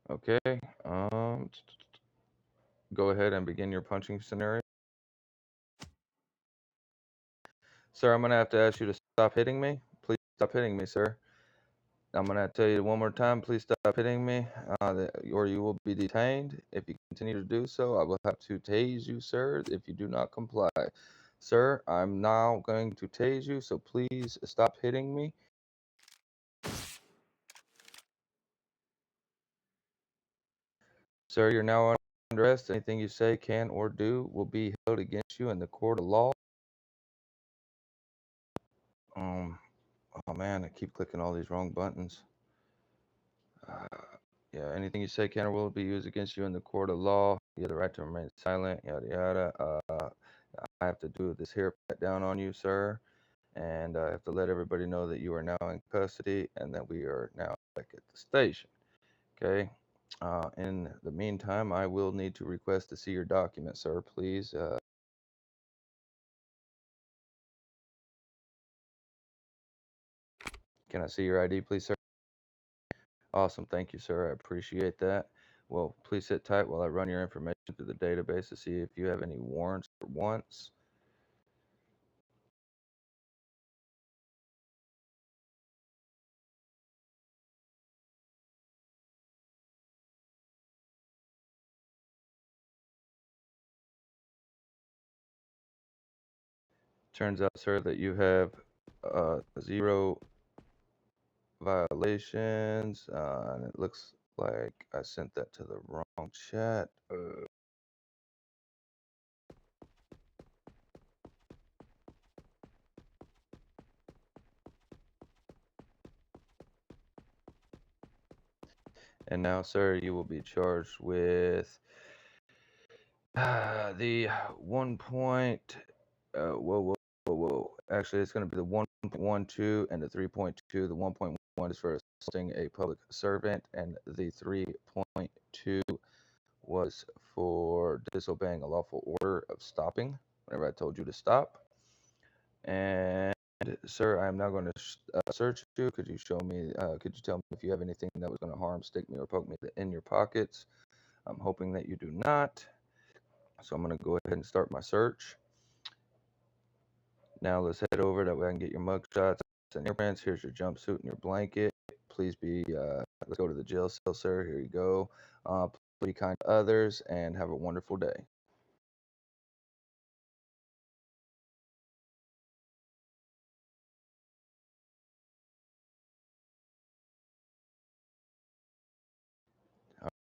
Okay. Go ahead and begin your punching scenario. Sir, I'm going to have to ask you to stop hitting me. Please stop hitting me, sir. I'm going to tell you one more time, please stop hitting me, or you will be detained. If you continue to do so, I will have to tase you, sir, if you do not comply. Sir, I'm now going to tase you, so please stop hitting me. Sir, you're now under arrest. Anything you say, can, or do will be held against you in the court of law. Um, oh man, I keep clicking all these wrong buttons. Yeah, anything you say can or will be used against you in the court of law. You have the right to remain silent, yada yada. I have to do this here pat down on you, sir, and I have to let everybody know that you are now in custody and that we are now back at the station. Okay. In the meantime, I will need to request to see your document, sir. Please. Can I see your ID, please, sir? Awesome. Thank you, sir. I appreciate that. Well, please sit tight while I run your information through the database to see if you have any warrants for once. Turns out, sir, that you have zero violations, and it looks like I sent that to the wrong chat. And now, sir, you will be charged with the 1 point. Whoa. Actually, it's going to be the 1.12 and the 3.2. The 1.1 is for assaulting a public servant, and the 3.2 was for disobeying a lawful order of stopping whenever I told you to stop. And sir, I am now going to search you. Could you show me? Could you tell me if you have anything that was going to harm, stick me, or poke me in your pockets? I'm hoping that you do not. So I'm going to go ahead and start my search. Now let's head over that way I can get your mugshots and earprints. Here's your jumpsuit and your blanket. Please be. Let's go to the jail cell, sir. Here you go. Be kind to others and have a wonderful day.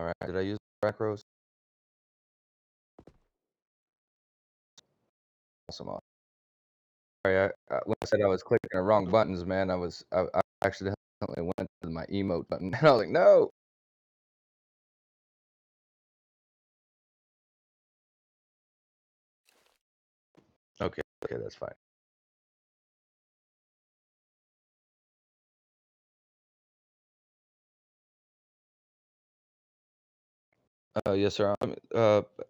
All right. Did I use macros? Awesome. Sorry, when I said I was clicking the wrong buttons, man, I accidentally went to my emote button, and I was like, no. Okay, that's fine. Yes, sir.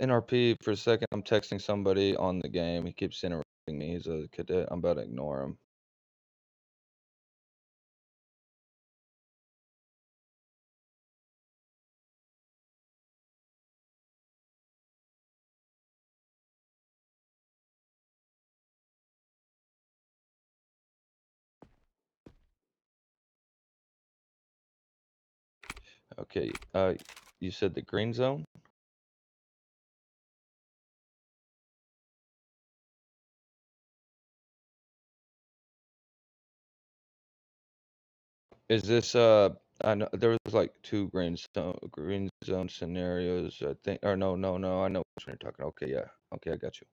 NRP for a second. I'm texting somebody on the game. He keeps interrupting me. He's a cadet. I'm about to ignore him. Okay. You said the green zone. Is this I know there was like two green zone scenarios, I think. Or no. I know which one you're talking. Okay, yeah. Okay, I got you.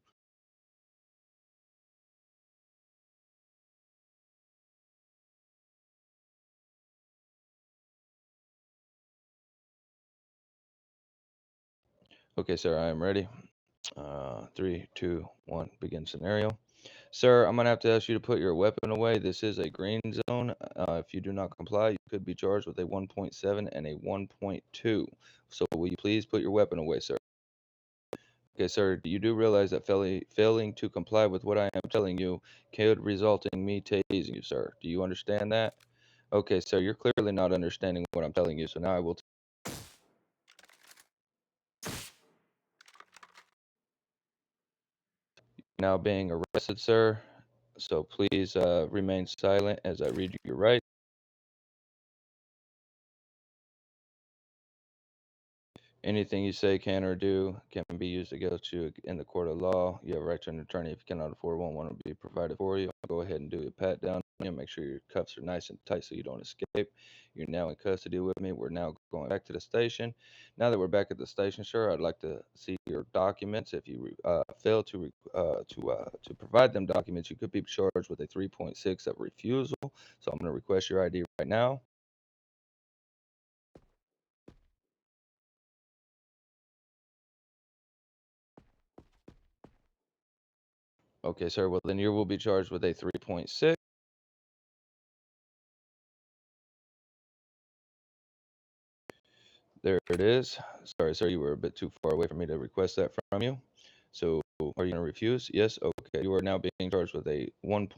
Okay, sir. I am ready. 3, 2, 1. Begin scenario. Sir, I'm gonna have to ask you to put your weapon away. This is a green zone. If you do not comply, you could be charged with a 1.7 and a 1.2. So will you please put your weapon away, sir? Okay, sir, you do realize that failing to comply with what I am telling you could result in me tasing you, sir. Do you understand that? Okay, sir, you're clearly not understanding what I'm telling you, so now I will. now being arrested, sir. So please remain silent as I read you your rights. Anything you say, can, or do can be used against you in the court of law. You have a right to an attorney if you cannot afford one. One will be provided for you. Go ahead and do a pat down. Make sure your cuffs are nice and tight so you don't escape. You're now in custody with me. We're now going back to the station. Now that we're back at the station, sir, I'd like to see your documents. If you fail to provide them documents, you could be charged with a 3.6 of refusal. So I'm going to request your ID right now. Okay, sir. Well, then you will be charged with a 3.6. There it is. Sorry, sir, you were a bit too far away for me to request that from you. So are you going to refuse? Yes. Okay. You are now being charged with a 1.7,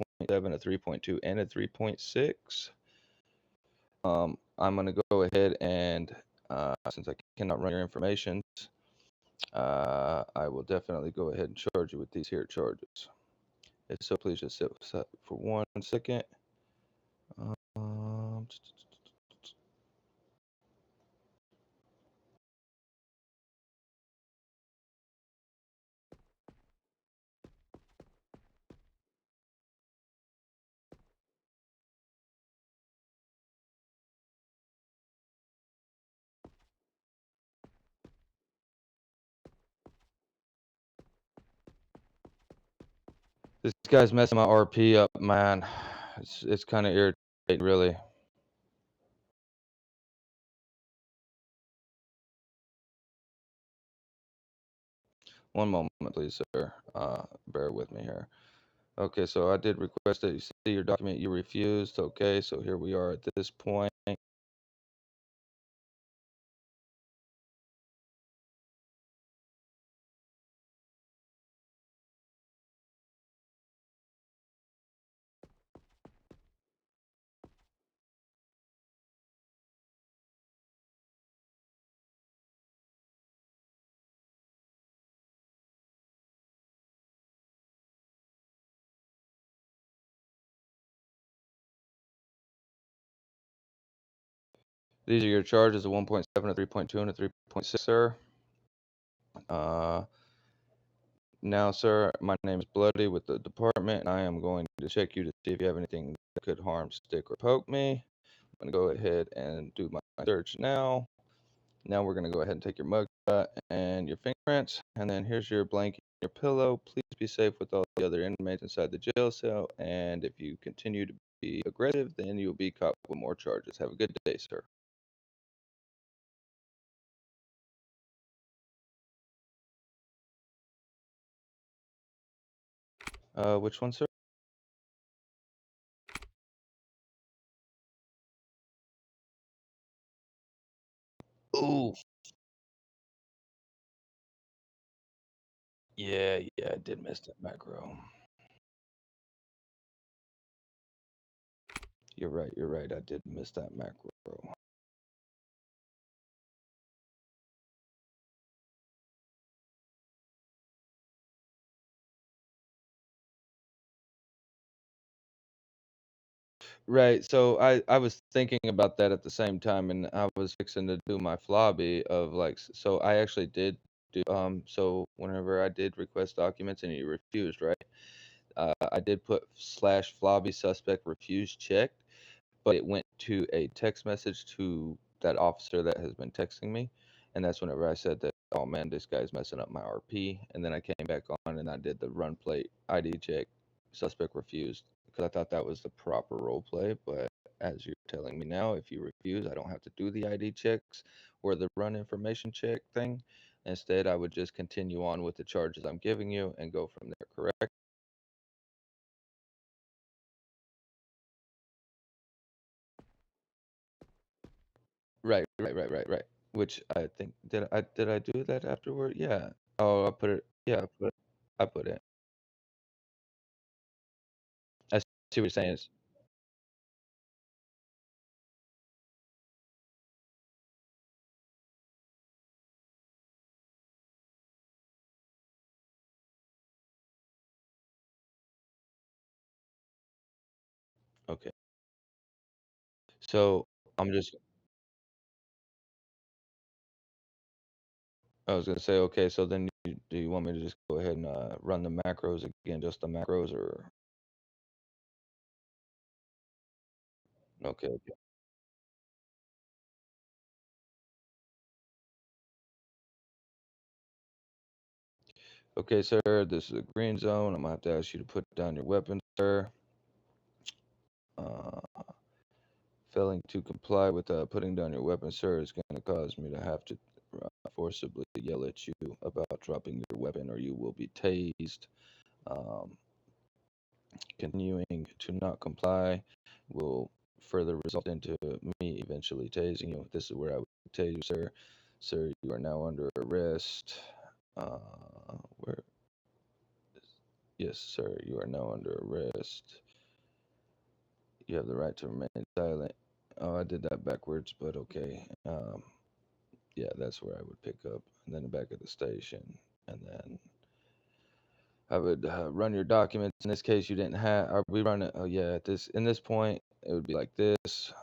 a 3.2, and a 3.6. I'm going to go ahead and, since I cannot run your information, I will definitely go ahead and charge you with these here charges. So please just sit for 1 second. Um, This guy's messing my RP up, man. It's kind of irritating, really. One moment, please, sir. Bear with me here. Okay, so I did request that you see your document. You refused. Okay, so here we are at this point. These are your charges: a 1.7, a 3.2, and a 3.6, sir. Uh, Now, sir, my name is Bloody with the department, and I am going to check you to see if you have anything that could harm, stick, or poke me. I'm going to go ahead and do my search now. Now we're going to go ahead and take your mug shot and your fingerprints, and then here's your blanket and your pillow. Please be safe with all the other inmates inside the jail cell, and if you continue to be aggressive, then you'll be caught with more charges. Have a good day, sir. Which one, sir? Ooh, yeah, I did miss that macro. You're right, I did miss that macro. Right. So I was thinking about that at the same time, and I was fixing to do my flobby of like, so I actually did do, so whenever I did request documents and you refused, right? I did put slash flobby suspect refused checked, but it went to a text message to that officer that has been texting me, and that's whenever I said that, oh man, this guy's messing up my RP, and then I came back on and I did the run plate ID check, suspect refused, because I thought that was the proper role play, but as you're telling me now, if you refuse, I don't have to do the ID checks or the run information check thing. Instead, I would just continue on with the charges I'm giving you and go from there, correct? Right. Which I think did I do that afterward? Yeah. Oh, I put it. Yeah, I put it. I see what you're saying. Okay. So I'm just I was gonna say, okay, so then do you want me to just go ahead and run the macros again, just the macros, or okay, okay. Okay, sir, this is a green zone. I'm gonna have to ask you to put down your weapon, sir. Uh, Failing to comply with putting down your weapon, sir, is going to cause me to have to forcibly yell at you about dropping your weapon, or you will be tased. Um, Continuing to not comply will further result into me eventually tasing you. This is where I would tase you, sir. Sir, you are now under arrest. Where? Yes, sir, you are now under arrest. You have the right to remain silent. Oh, I did that backwards, but okay. Yeah, that's where I would pick up, and then back at the station, and then I would run your documents. In this case, you didn't have. Or we run it. Oh yeah, at this in this point, it would be like this,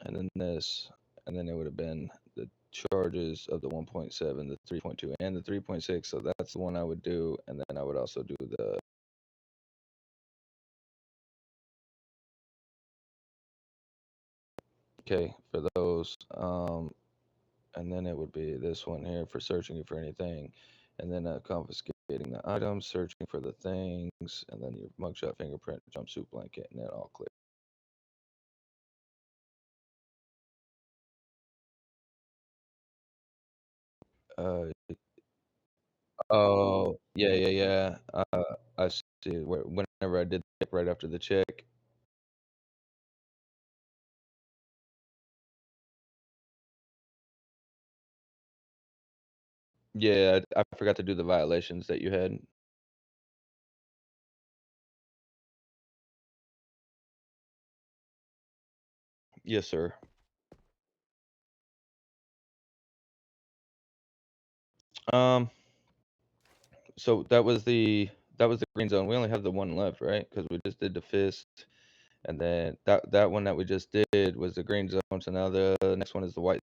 and then this, and then it would have been the charges of the 1.7, the 3.2, and the 3.6. So that's the one I would do, and then I would also do the okay for those. And then it would be this one here for searching for anything, and then confiscating the items, searching for the things, and then your mugshot, fingerprint, jumpsuit blanket, and then all clear. Uh, oh, yeah, yeah, yeah. I see. Whenever I did the check right after the check, yeah, I forgot to do the violations that you had. Yes, sir. Um, so that was the green zone. We only have the one left, right? Because we just did the fist. And then that one that we just did was the green zone. So now the next one is the white